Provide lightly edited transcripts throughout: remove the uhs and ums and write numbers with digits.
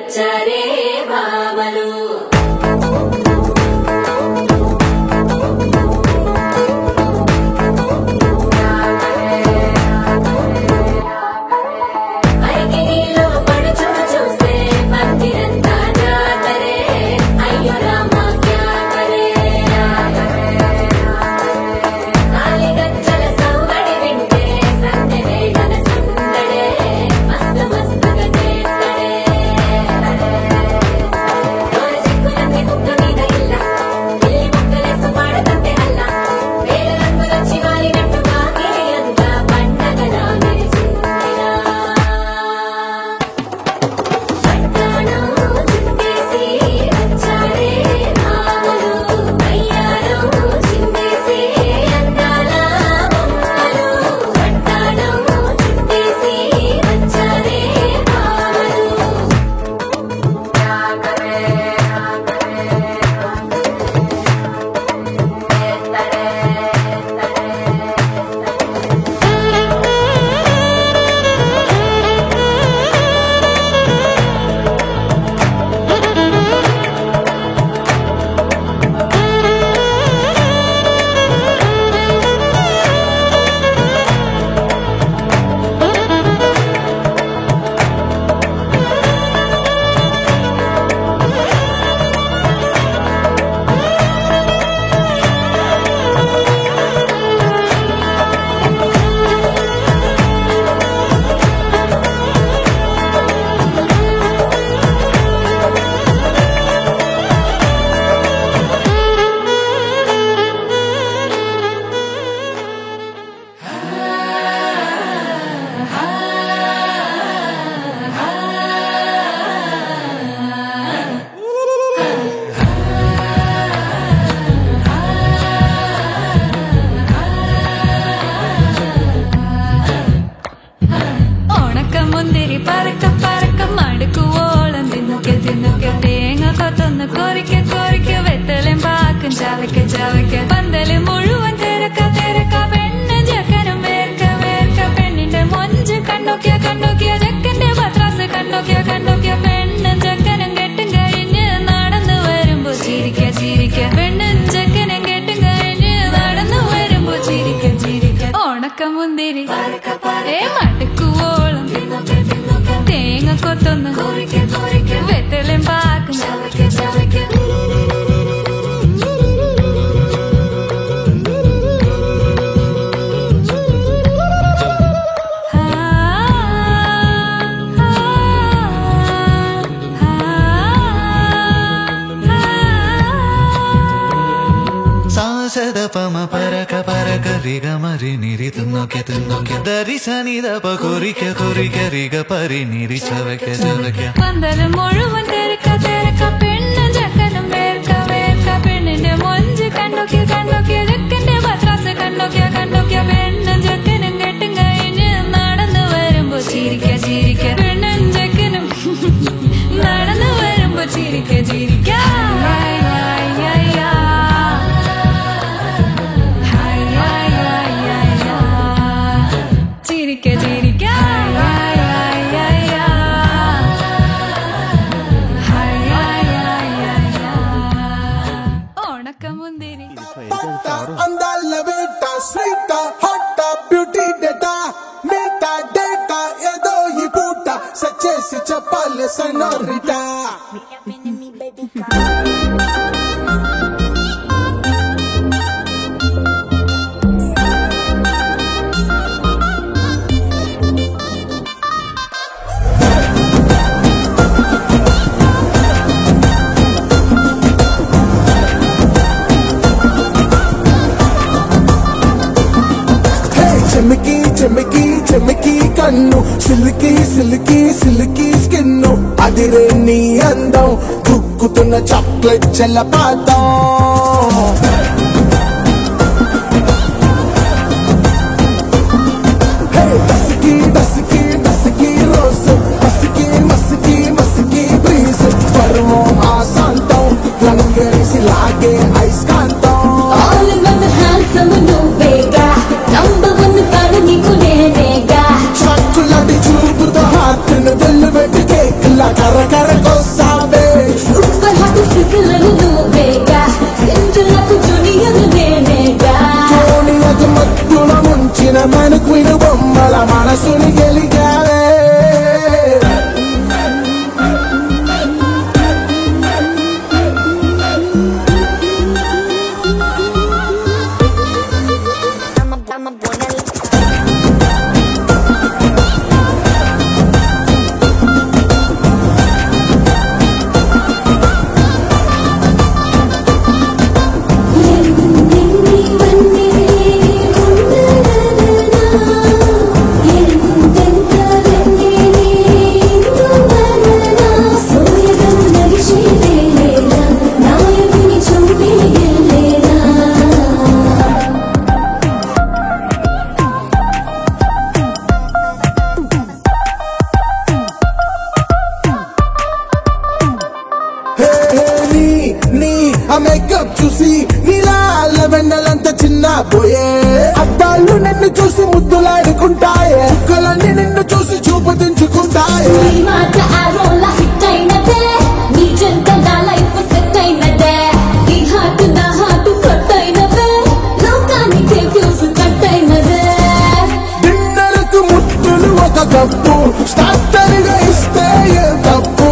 వచ్చారే భామలు പന്തല് മുഴുവൻ തിരക്ക തിരക്ക പെണ്ണ് ജക്കനും വേർക്ക വേർക്ക പെണ്ണിന്റെ മൊഞ്ച് കണ്ടോക്കിയ കണ്ടോക്കിയ ജക്കന്റെ പത്രാസ് കണ്ടോക്കിയ കണ്ടോക്കിയ പെണ്ണും ജക്കനും കെട്ടും കഴിഞ്ഞ് നടന്നു വരുമ്പോ ചിരിക്ക ചിരിക്ക പെണ്ണും ജക്കനും കെട്ടും കഴിഞ്ഞ് നടന്നു വരുമ്പോ ചിരിക്ക ചിരിക്ക ഉണക്കമുന്തിരി മടുക്കുവോളം തേങ്ങ കൊത്തൊന്ന് വെത്തലും പാക്കും సదపమ పరక పరక రిగ మరి నిరి తున్నొకె తున్నొకె దరి సని దప కొరిక కొరిక రిగ పరి నిరి చవకె చవకె പന്തല് മുഴുവൻ തിരക്ക തിരക്ക പെണ്ണ് ജക്കനും വേർക്ക വേർക്ക പെണ്ണിന്റെ മൊഞ്ച് കണ്ടോക്കിയ കണ്ടോക്കിയ ജക്കന്റെ പത്രാസ് കണ്ടോക്കിയ കണ്ടോക്കിയ പെണ്ണും ജക്കനും കെട്ടും കഴിഞ്ഞ് നടന്നു വരുമ്പോ ചിരിക്ക ചിരിക്ക പെണ്ണും ജക്കനും നടന്നു വരുമ്പോ ചിരിക്ക ചിരിക്ക ചിരിക്ക ചിരിക്ക ഓണക്കമുന്തിരി అందాల వేట స్వీట hot beauty data meetha data ఏదో ఈ పూట సచ్చేసి చెప్పాలి సైనోరిటా చెమికి చెమికి చెమికి కన్ను సిల్కి సిల్కి సిల్కి స్కిన్ను అదిరే నీ అందం దుక్కుతున్న చాక్లెట్ జలపాతం డస్కి డస్కి డస్కి రోజు మస్కి మస్కి మస్కి బ్రీజ్ పర్వం ఆశాంతం లంగేసి లాగే ఐస్కాంతం చక్కులాంటి చూపుతో హార్ట్ను వెళ్ళు వెళ్ళు కేక్ లా కర్ర కర్ర కోసావే సూపర్ హాట్ సిసిలను నువ్వేగా సింపుల్లకు జూనియర్ నేనేగా ఒక మత్తుల ముంచిన మనకు బొమ్మల మనసుని గెలిగావే ఆ మేకప్ చూసి నీలా వెన్నెలంత చిన్న పోయే అద్దాలు నిన్ను చూసి ముద్దులాడుకుంటాయే చుక్కలన్నీ నిన్ను చూసి చూపు దించుకుంటాయే నీ మాట ఆరోలా హిట్ అయినదే నీ జంట నా లైఫ్ సెట్ అయినదే నీ హార్ట్ నా హార్ట్ ఫట్ అయినదే లోకానికి ఫ్యూజ్ కట్ అయినదే డిన్నర్కు ముద్దులు ఒక కప్పు స్టార్టర్గా ఇస్తే ఏ తప్పు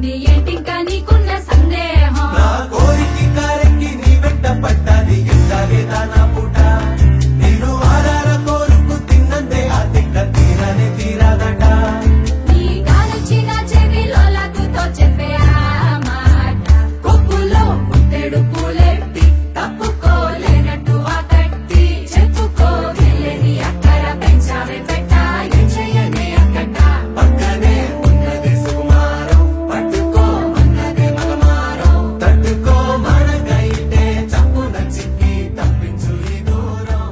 ఉంది ఏంటింకా నీకున్న సందేహం నా కోరికి కారెక్కి నీ వెంట పడ్డాది ఎంతలేదా నా పూట నేను ఆరార కోరుకు తిన్నందే ఆ తిక్క తీరనే తీరాదట నీ గాలొచ్చిన చెవిలో లాగుతో చెప్పే ఆ మాట కొప్పులో పుట్టెడు పూలెట్టి తప్పుకోలేనట్టు ఆ కట్టి చెప్పుకోగలేని అక్కడ పెంచావే పెట్ట ఏం చెయ్యనే అక్కట పక్కనే ఉన్నది సుకుమారం పట్టుకోమన్నది మగమారం తట్టుకో మనకైతే చప్పున చిక్కి తప్పించు ఈ దూరం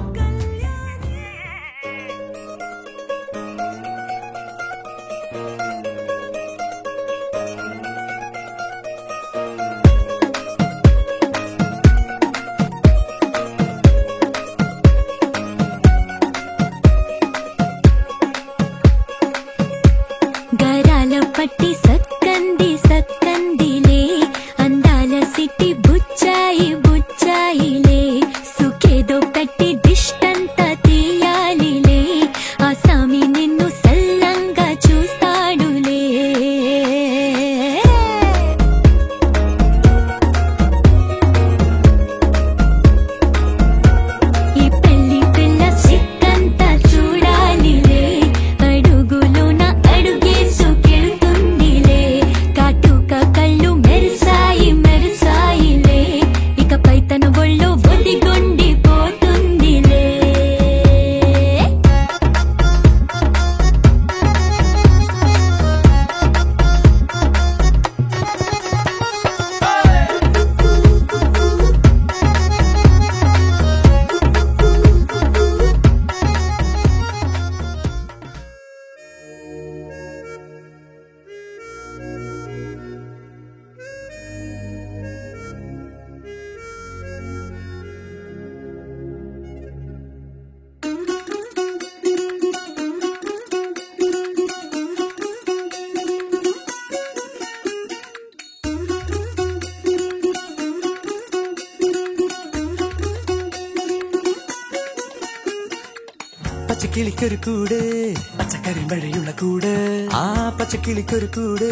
గరాల పట్టి సక్కంది సక్కందిలే అందాల సిట్టి బుచ్చాయి బుచ్చాయిలే సుఖేదో కట్టి దిష్టంతా తీయాలిలే ఆ సామి నిన్ను సల్లంగా చూస్తాడులే ఈ పెళ్లి పిల్ల సిక్కంతా చూడాలిలే అడుగులోన అడుగేసుకెళ్తుందిలే కాటుక కళ్ళు మెరిసాయి మెరిసాయిలే ఇకపై తన ఒళ్ళు ఒదిగొండిపోతుందిలే പച്ചക്കിളിക്കൊരു കൂട് പച്ചക്കറി വഴിയുള്ള കൂട് ആ പച്ചക്കിളിക്കൊരു കൂട്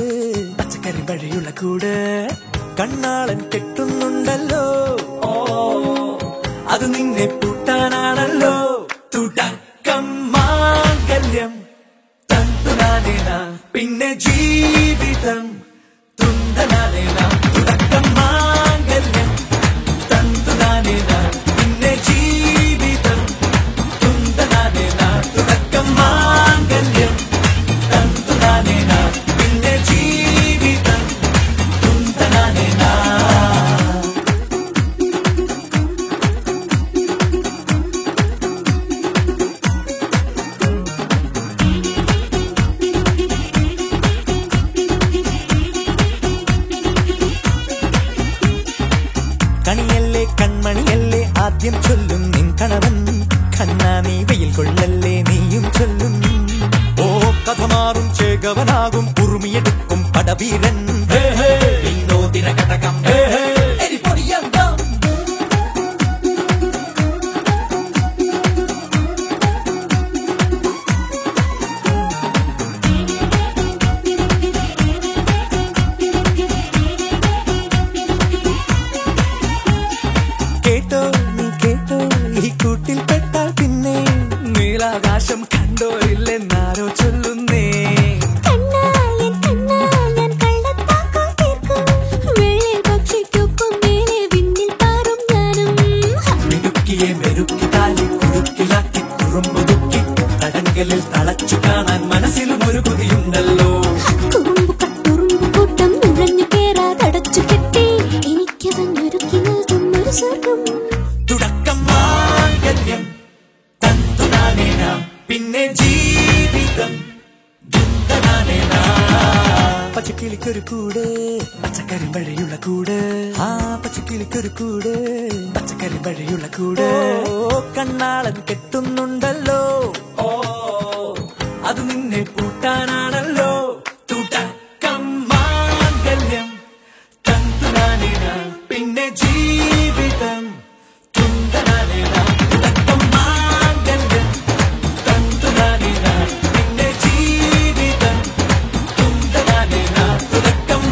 പച്ചക്കറി വഴിയുള്ള കൂട് കണ്ണാളൻ കെട്ടുന്നുണ്ടല്ലോ ഓ അത് നിന്നെ പൂട്ടാനാണല്ലോ തുടക്കം മാംഗല്യം തന്തുനാനേന പിന്നെ ജീവിതം തുന്തനാനേന തുടക്കം മാംഗല്യം തന്തുനാനേന പിന്നെ ജീവിതം തുന്തനാനേന തുടക്കം മാംഗല്യം തന്തുനാനേന പിന്നെ ജീവിതം തുന്തനാനേന കണിയല്ലേ കൺമണിയല്ലേ ആദ്യം ചൊല്ലും നിൻ കണവൻ കണ്ണാ നീ വെയിൽ കൊള്ളല്ലേ നീയും ചൊല്ലും ഓ കഥ മാറും ചേകവനാകും ഉറുമിയെടുക്കും പടവീരൻ വിനോദിന കടകം എരിപൊടിയന്തം കേട്ടോ നീ കേട്ടോ ഈ കൂട്ടിൽ പെട്ടാൽ പിന്നെ നീലാകാശം കണ്ടോ ഇല്ലെന്നാരോ ചൊല്ലുന്നേ മിടുക്കിയെ മെരുക്കി താലി കുറുക്കിലാക്കി കുറുമ്പുതുക്കി തടങ്കലിൽ തളച്ചു കാണാൻ മനസ്സിലും ഒരു കൊതിയുണ്ടല്ലോ തുടക്കം മാംഗല്യം തന്തുനാനേന പിന്നെ ജീവിതം ദുന്തനാനേന പച്ചക്കിളിക്കൊരു കൂട് പച്ചക്കറി വഴിയുള്ള കൂട് ആ പച്ചക്കിളിക്കൊരു കൂട് പച്ചക്കറി വഴിയുള്ള കൂട് കണ്ണാളൻ കെട്ടുന്നുണ്ടല്ലോ ഓ അത് നിന്നെ പൂട്ടാനാണല്ലോ തുടക്കം മാംഗല്യം തന്തുനാനേന പിന്നെ ജീവിതം തുന്തനാനേന തുടക്കം മാംഗല്യം തന്തുനാനേന പിന്നെ ജീവിതം തുന്തനാനേന തുടക്കം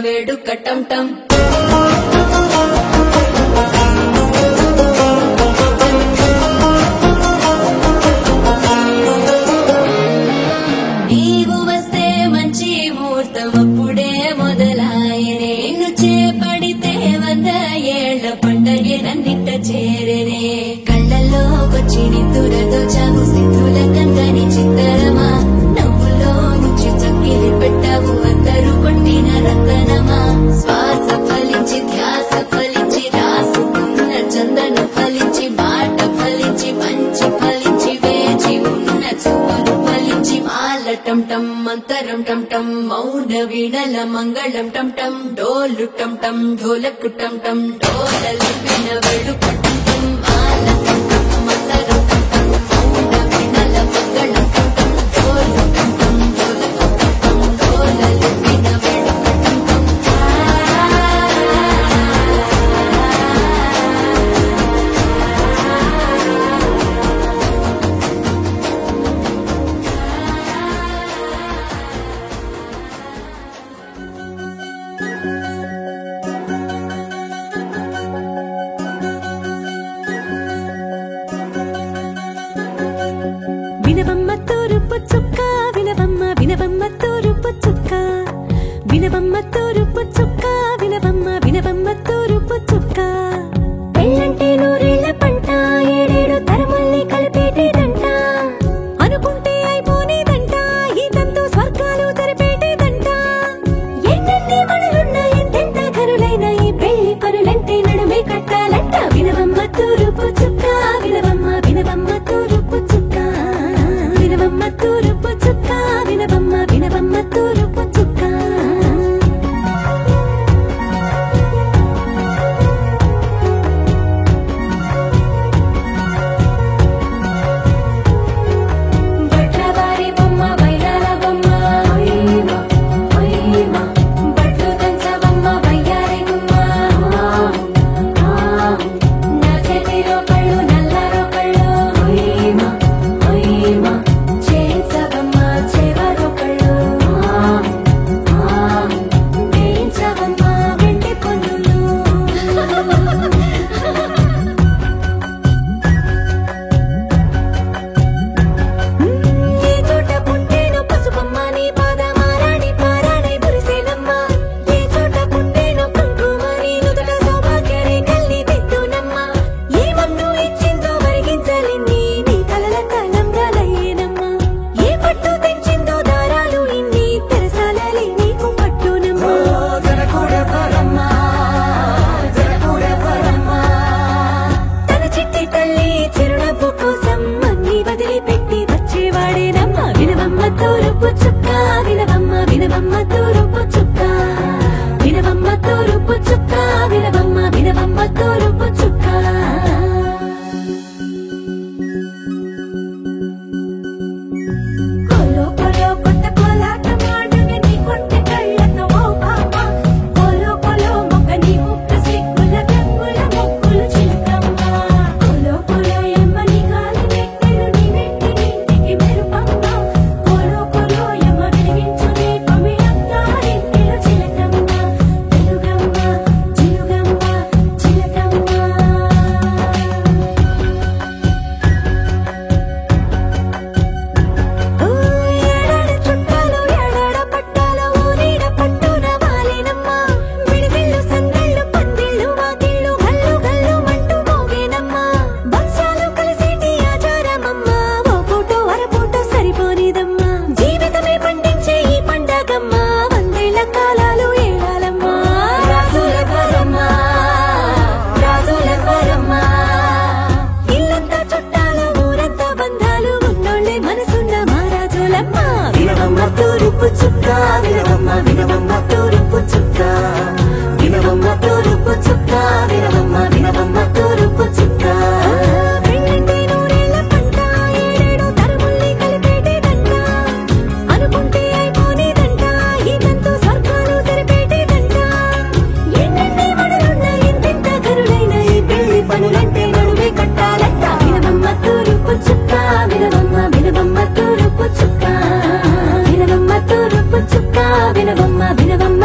వేడుక టం టం నీవు వస్తే మంచి ముహూర్తం అప్పుడే మొదలాయనే నిన్ను చేపడితే 100 ఏళ్ల పండగే నన్నిట్ట చేరనే కళ్ళల్లోకొచ్చి నిద్దురతో చావు సిద్ధుల కందని చిత్తరమా నవ్వులో నుంచి చక్కిలి పెట్టావు అందరూ కొట్టిన రతనమా శ్వాస ఫలించి ధ్యాస ఫలించి రాసుకున్న చందన ఫలించి మాట ఫలించి మంచి ఫలించి వేచి ఉన్న చూపులు ఫలించి మాల టం టం మంతరం టం టం మౌన వీణల మంగళం టం టం డోలు టం టం ఢోలకు టం టం డోలలు విన వేడుక టం టం మాల టం టం మంతరం టం టం మౌన వీణల మంగళం టం టం డోలు టం టం ఢోలకు టం టం డోలలు విన వేడుక టం టం వినవమ్మ తూరుపు చుక్క వినవమ్మ వినవమ్మ తూరుపు చుక్క వినవమ్మ తూరుపు చుక్క వినవమ్మ వినవమ్మ తూరుపు చుక్క పెళ్ళంటే నూరేళ్ల పంట ఏడేడు తరముల్ని కలిపేటేదంట అనుకుంటే అయిపోనేదంట ఈ తంతు స్వర్గాలు తెరపేటేదంట ఎన్నెన్ని మనలున్న ఎంతెంత కరులైన ఈ పెళ్లి పనులంటే నడుమే కట్టాలంట వినవమ్మ తూరుపు చుక్క వినవమ్మ వినవమ్మ తూరుపు చుక్క వినవమ్మ తూరుపు చుక్క వినవమ్మ వినవమ్మ తూరుపు చుక్క బట్లవారి బొమ్మ వైరాల బొమ్మ బట్లు దంచవమ్మ వయ్యారి గుమ్మ నా చేతిలో కళ్ళు నల్లారో కళ్ళు చేయించవమ్మ చేవరో కళ్ళు వేయించవమ్మ వెండి పొన్నులు ఏ చోట పుట్టేనో పసుపమ్మ నీ పాదమారాణి పారాణై మురిసేనమ్మ ఏ చోట పుట్టేనో కుంకుమ నీ నుదుట సౌభాగ్య రేఖల్ని దిద్దునమ్మ ఏ మందు ఇచ్చిందో మరిగించలిన్ని నీ కలల కలంగాలయ్యేనమ్మ ఏ పట్టు తెచ్చిందో దారాలు ఇన్ని తెరసాలలి నీకు పట్టునమ్మ తన చిట్టి తల్లి చిరునవ్వు కోసం అన్ని వదిలిపెట్టి వచ్చేవాడేనమ్మ వినవమ్మ తూరుపు చుక్క వినవమ్మ వినవమ్మ తూరుపు చుక్క వినవమ్మ తూరుపు చుక్క వినవమ్మ వినవమ్మ తూరుపు చుక్క కొలో కొలో కొత్త కోలాటం ఆడుగ నీ కొంటె కళ్ళతో ఓ పాప కొలో కొలో మొక్క నీ ముక్క సిగ్గుల రంగుల ముక్కులు చిలకమ్మ కొలో కొలో ఎమ్మ నీ కాలి మెట్టెలు నీ వెంటి ఇంటికి మెరుపమ్మ కొలో కొలో ఎమ్మ వెలిగించు దీపమి అత్తారింటిలో చిలకమ్మ వెలుగమ్మ చిలుగమ్మ చిలకమ్మ ఏడాడ చుట్టాలు ఏడాడ పట్టాలు ఊరీడ పట్టున వాలేనమ్మ విడివిళ్ళు సందళ్ళు పందిళ్ళు వాకిళ్ళు గల్లు గల్లు మంటూ మోగేనమ్మ వంశాలు కలిసేటి ఆచారమమ్మ ఓ పూటో అరపూటో సరిపోనిదమ్మ జీవితమే పండించే ఈ పండగమ్మ వందేళ్ల కాలాలు ఏడాలమ్మ రాజుల వరమ్మ రాజుల వరమ్మ ఇల్లంతా చుట్టాలు ఊరంతా బంధాలు ఉన్నోళ్ళే మనసున్న మహారాజులమ్మ వినవమ్మ తూరుపు చుక్క వినవమ్మ వినవమ్మ తూరుపు చుక్క వినవమ్మ తూరుపు చుక్క వినవమ్మ వినవమ్మ తూరుపు చుక్క పెళ్ళంటే నూరేళ్ల పంట ఏడేడు తరముల్ని కలిపేటేదంట అనుకుంటే అయిపోనేదంట ఈ తంతు స్వర్గాలు తెరపేటేదంట ఎన్నెన్ని మనలున్న ఎంతెంత కరులైన ఈ పెళ్లి పనులంటే నడుమే కట్టాలంట వినవమ్మ తూరుపు చుక్క వినవమ్మ వినవమ్మ తూరుపు చుక్క వినవమ్మ తూరుపు చుక్క వినవమ్మ వినవమ్మ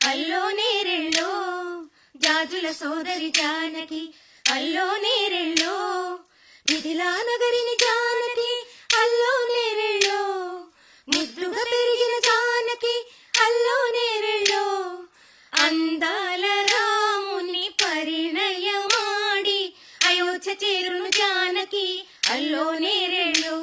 అల్లో నేరెళ్ళో జాజుల సోదరి జానకి అల్లో నేరెళ్ళో మిథిలా నగరిని జానకి అల్లో నేరెళ్ళో ముద్దుగా పెరిగిన జానకి అల్లో నేరెళ్ళో అందాల రాముని పరిణయమాడి అయోధ్య చేరును జానకి అల్లో నేరెళ్ళో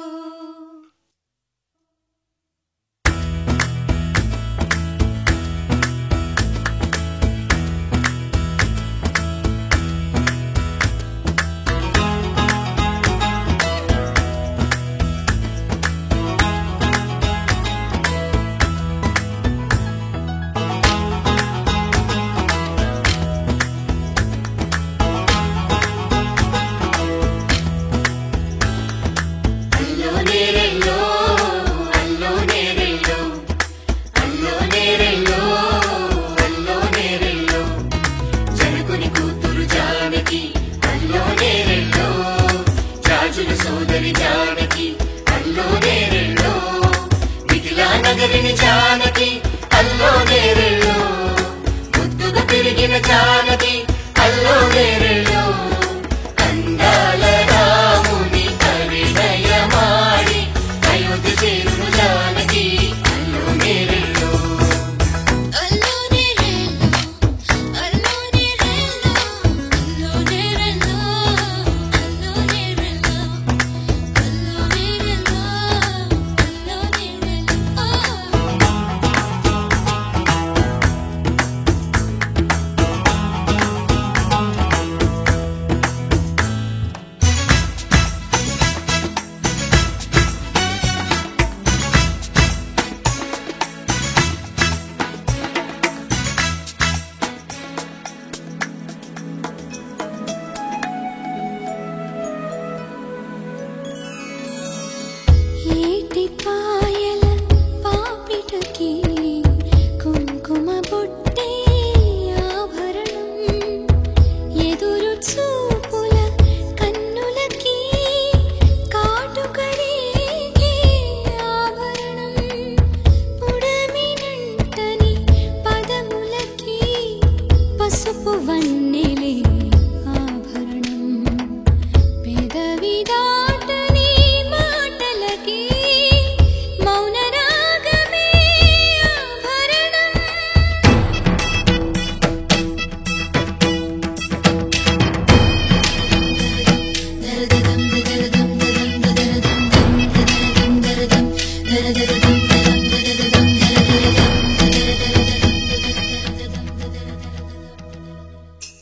సోదరి జానకి అల్లో నేరెళ్ళో మిథిలా నగరిని జానకి అల్లో నేరెళ్ళో ముద్దుగా పెరిగిన జానకి అల్లో నేరెళ్ళో అందాల రాముని పరిణయమాడి అయోధ్య చేరును జానకి అల్లో నేరెళ్ళో అల్లో నేరెళ్ళో అల్లో నేరెళ్ళో అల్లో నేరెళ్ళో అల్లో నేరెళ్ళో అల్లో నేరెళ్ళో అల్లో నేరెళ్ళో ఏటి పాయల పాపిటకి కుంకుమ బొట్టే ఆభరణం ఎదురు చూపుల కన్నులకి కాటుకరేగే ఆభరణం పుడమినంటని పదములకి పసుపు వన్నెలే ఆభరణం పెదవి దాటని మాటలకి మౌన రాగమే ఆభరణం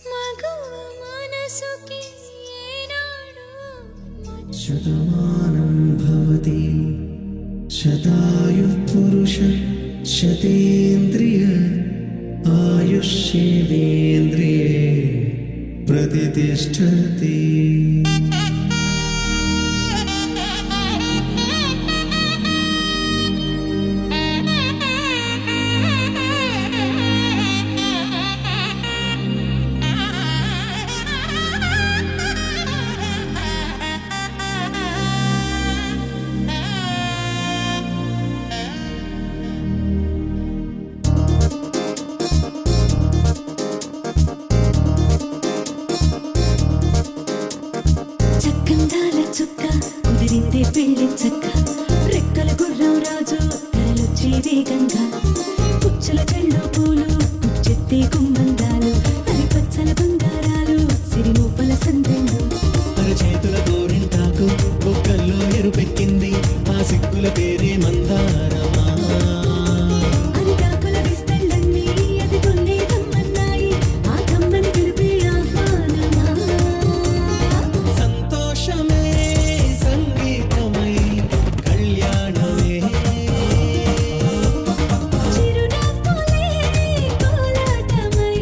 మగువ మనసుకి ఏనాడు శతమానం భవతి శతాయు పురుష శతేంద్రియ ఆయుష్యేంద్రియే ప్రతిష్టతి చక్కందాల చుక్క కుదిరిందే పెళ్లి చక్క రెక్కల గుర్రం రాజు తరలొచ్చే వేగంగా పుచ్చుల కళ్ళు పూలు పుచ్చెత్తే గుమ్మందాలు అవి పచ్చల బంగారాలు సిరిమూపల సందెళ్ళు చేతుల గోరింటాకు బొక్కల్లో ఎరుపెక్కింది ఆ సిక్కుల పేరే మందారమా అరిటాకుల విస్తళ్ళన్నీ అది కొన్నే రమ్మన్నాయి ఆ కమ్మని పిలిపే ఆహ్వానమా సంతోషమే సంగీతమై కళ్యాణమే చిరునవ్వులే కోలాటమై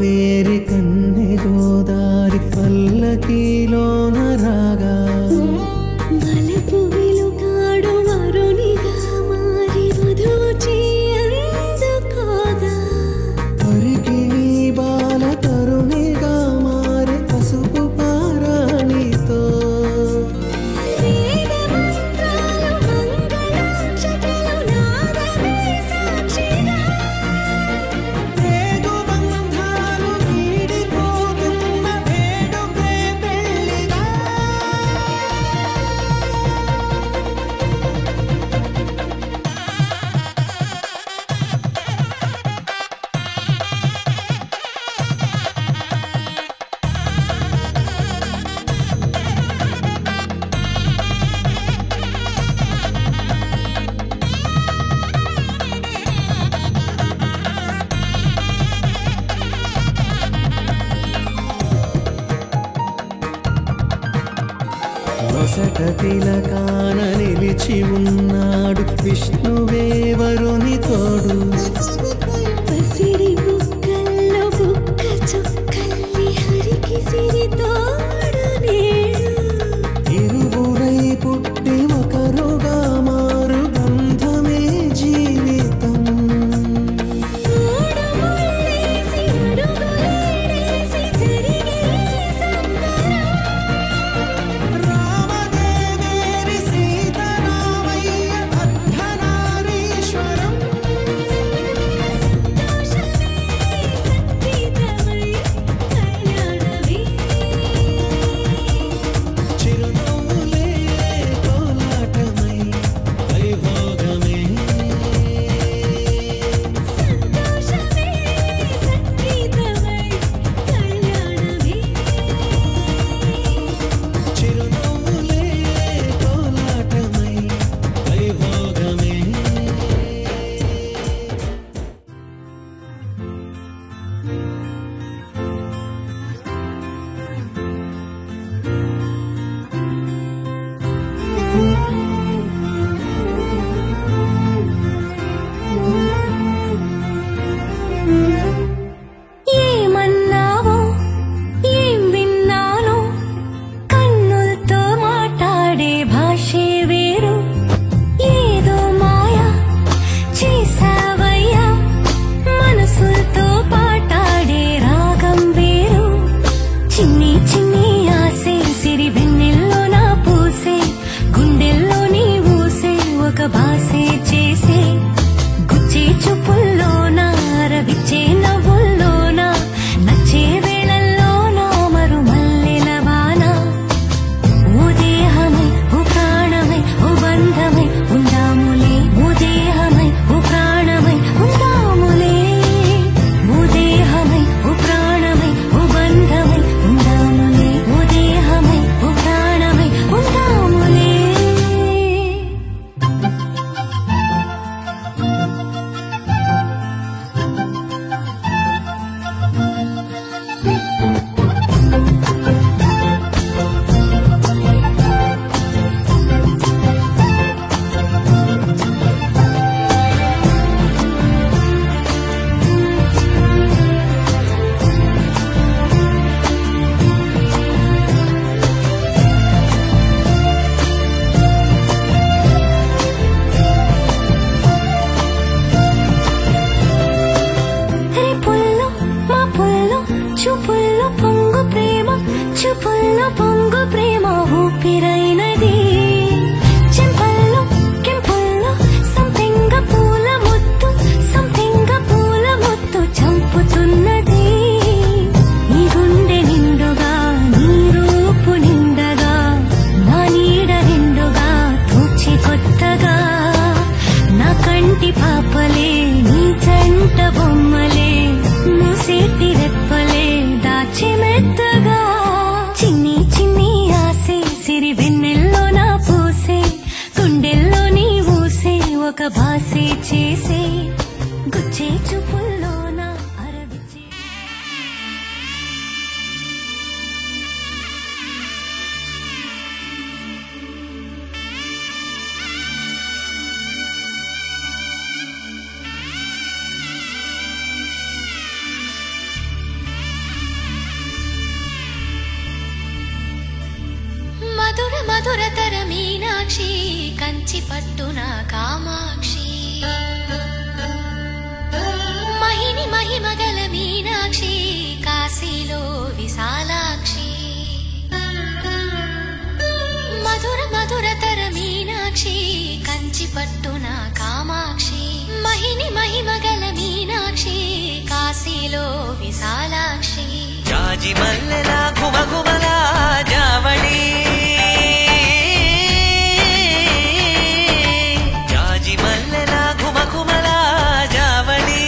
కావేరి కన్నె గోదారి పల్లకీలోన రాగా వలపు వెలుగాడు వరునిగా మారి వధూచి అందుకోగా తొరికి నీ బాల తరుణిగా మారి పసుపు పారాణితో వేద మంత్రాలు మంగళాక్షతలు నాదమే సాక్షిగా వేగు బంధాలు వీడిపోతున్న వేడుకే పెళ్ళిగా వసట తిలకాన నిలిచి ఉన్నాడు విష్ణువే వరుని తోడు పసిడి బుక్కల్లో బుక్క చుక్కల్లి హరికి సిరి తోడు నేడు ఇరువురై పుట్టి ఒకరుగా మారు బంధమే జీవితం మూడు ముళ్ళేసి అడుగులేసి జరిగే సంబరం రామదేవేరి సీతారామయ్య అర్ధనారీశ్వరం సంతోషమే సంగీతమై కళ్యాణమే చిరునవ్వులే కోలాటమై వైభోగమే సంతోషమే సంగీతమై కళ్యాణమే చిరునవ్వులే కోలాటమై వైభోగమే ఏమన్నావో ఏం విన్నానో కన్నులతో మాట్లాడే భాషే వేరు ఏదో మాయా చేసావయ్యా మనసులతో పాటాడే రాగం వేరు చిన్ని చిన్ని ఆసే సిరి వెన్నెల్లో నా పూసే గుండెల్లో నీ ఊసే ఒక భాసే చేసే గుచ్చే చూపుల్లోన రవిచ్చే నవ్వుల్లోన నచ్చే వేళల్లోన మరు మల్లెల వాన ఓ దేహమై ఓ ప్రాణమై ఓ బంధమై ఉందాములే ఓ దేహమై ఓ ప్రాణమై ఉందాములే ఓ దేహమై ఓ ప్రాణమై ఓ బంధమై ఉందాములే ఓ దేహమై ఓ ప్రాణమై ఉందాములే రేపుల్లో మా పుల్లో చూపుల్లో పొంగు ప్రేమ చూపుల్లో పొంగు ప్రేమ ఊపిరైనది చెంపల్లో కెంపుల్లో సంపెంగ పూల ముత్తు సంపెంగ పూల ముత్తు చంపుతున్నది నీ గుండె నిండుగా నీ రూపు నిండగా నా నీడ నిండుగా తూచి కొత్తగా నా కంటి పాపలే నీ జంట బొమ్మలే మూసేటి రెప్పలే దాచి మెత్తగా చిన్ని మధురతర మీనాక్షి కంచి పట్టున కామాక్షి మహిని మహిమగల మీనాక్షి కాశీలో విశాలాక్షి మధుర మధురతర మీనాక్షి కంచి పట్టున కామాక్షి మహిని మహిమగల మీనాక్షి కాశీలో విశాలాక్షి జాజి మల్లెల గుమగుమల జావళి జాజి మల్లెల గుమగుమల జావళి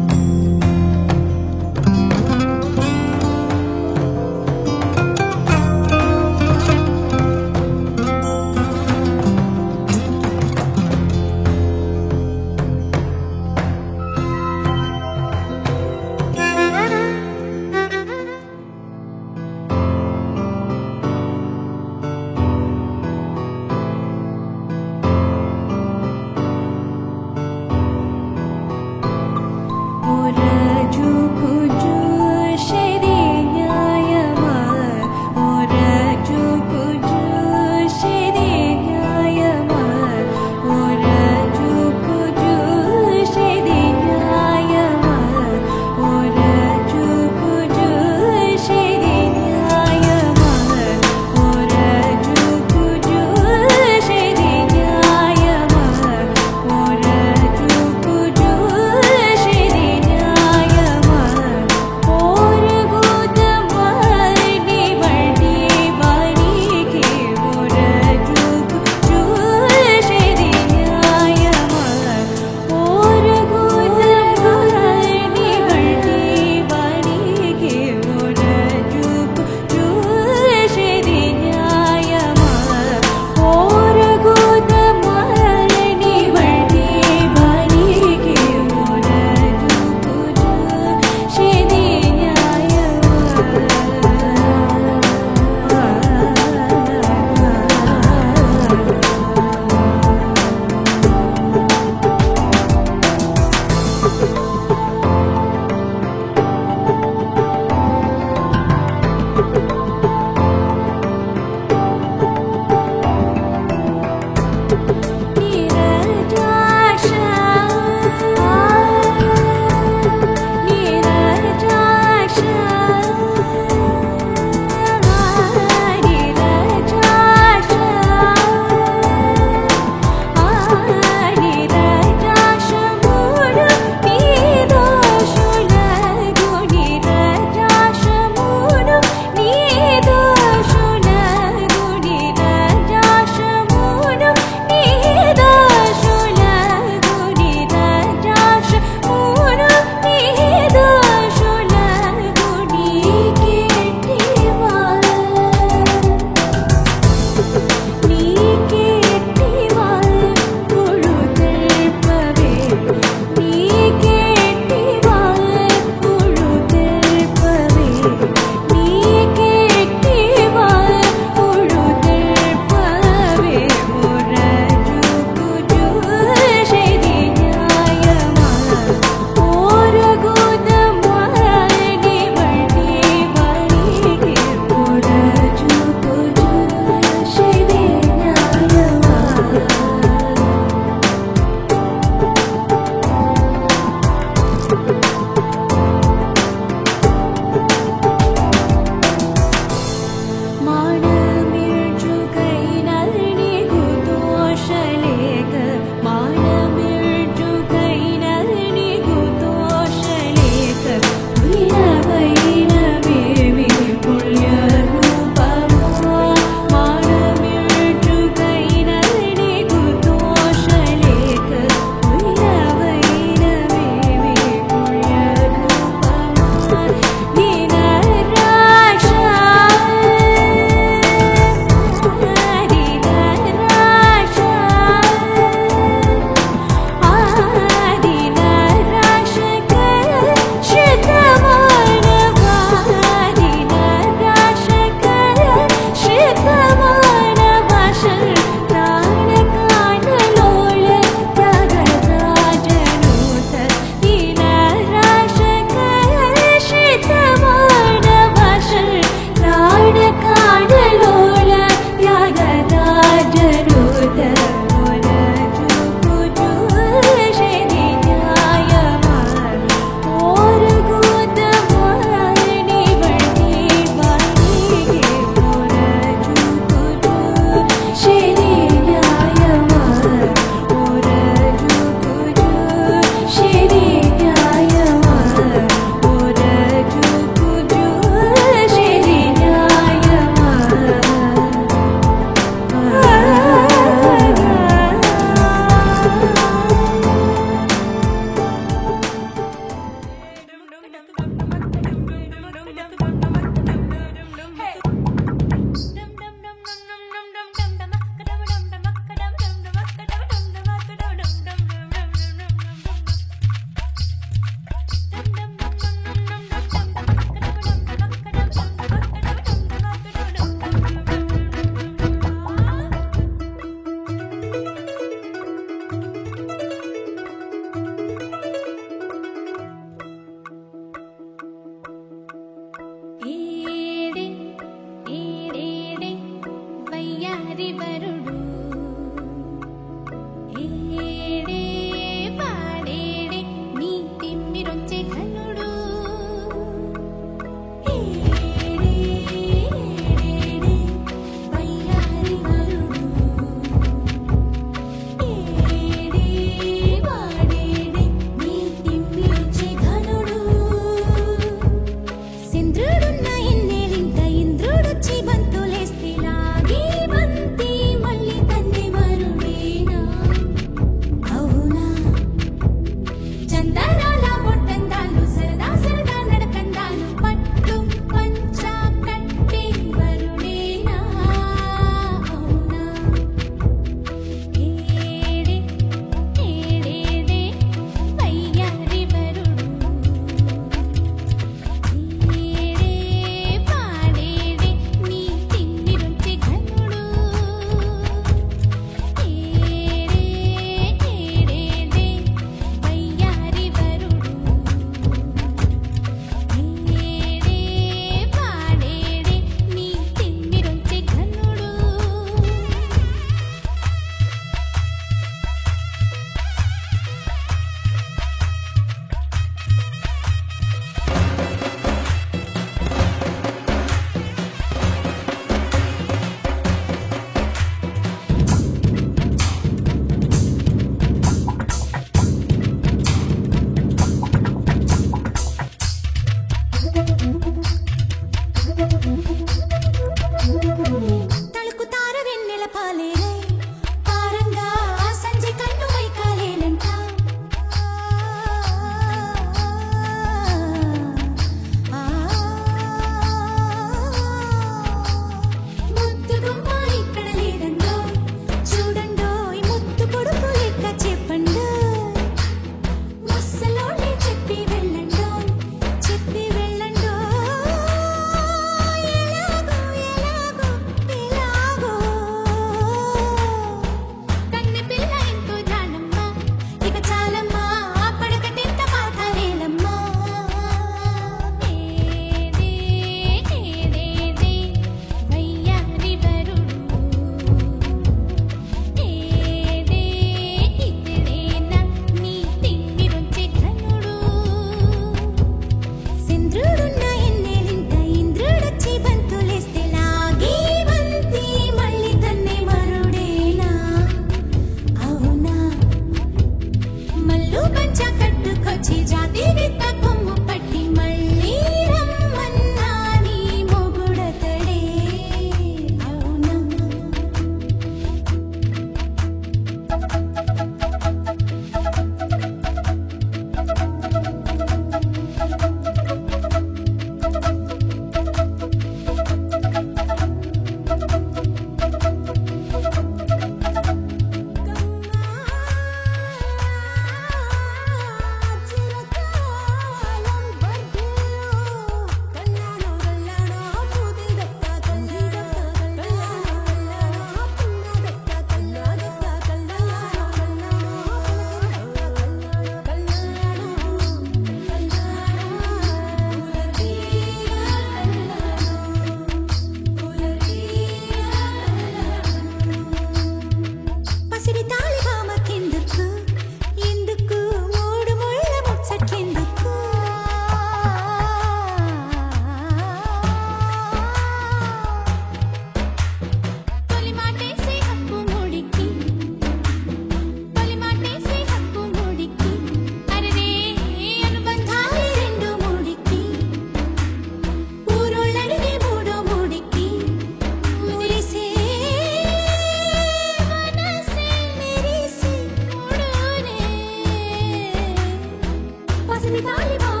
సిరి తాళిబో